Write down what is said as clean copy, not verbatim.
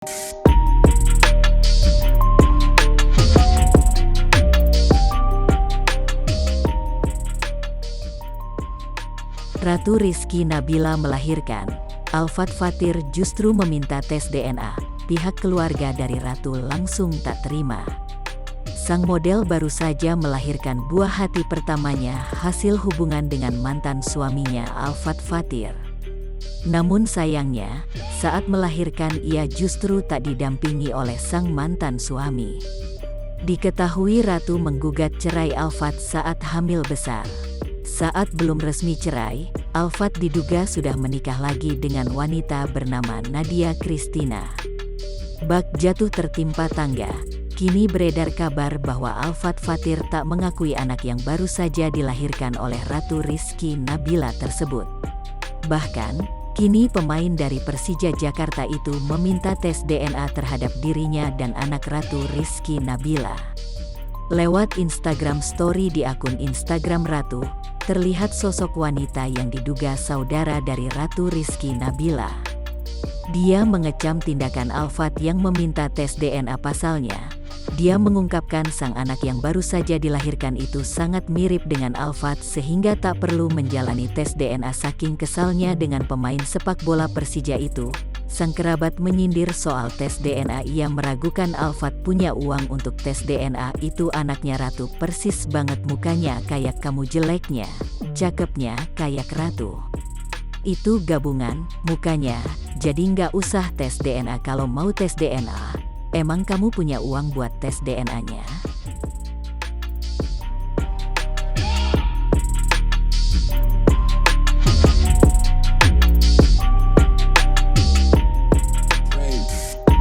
Ratu Rizky Nabila melahirkan, Al-Fat Fathir justru meminta tes DNA. Pihak keluarga dari Ratu langsung tak terima. Sang model baru saja melahirkan buah hati pertamanya hasil hubungan dengan mantan suaminya Al-Fat Fathir. Namun sayangnya, saat melahirkan ia justru tak didampingi oleh sang mantan suami. Diketahui Ratu menggugat cerai Al-Fat saat hamil besar. Saat belum resmi cerai, Al-Fat diduga sudah menikah lagi dengan wanita bernama Nadia Christina. Bak jatuh tertimpa tangga. Kini beredar kabar bahwa Al-Fat Fathir tak mengakui anak yang baru saja dilahirkan oleh Ratu Rizky Nabila tersebut. Bahkan, kini pemain dari Persija Jakarta itu meminta tes DNA terhadap dirinya dan anak Ratu Rizky Nabila. Lewat Instagram Story di akun Instagram Ratu, terlihat sosok wanita yang diduga saudara dari Ratu Rizky Nabila. Dia mengecam tindakan Al-Fat yang meminta tes DNA pasalnya. Dia mengungkapkan sang anak yang baru saja dilahirkan itu sangat mirip dengan Al-Fat sehingga tak perlu menjalani tes DNA saking kesalnya dengan pemain sepak bola Persija itu. Sang kerabat menyindir soal tes DNA, ia meragukan Al-Fat punya uang untuk tes DNA. Itu anaknya Ratu, persis banget mukanya kayak kamu, jeleknya, cakepnya kayak Ratu. Itu gabungan, mukanya, jadi nggak usah tes DNA kalau mau tes DNA. Emang kamu punya uang buat tes DNA-nya?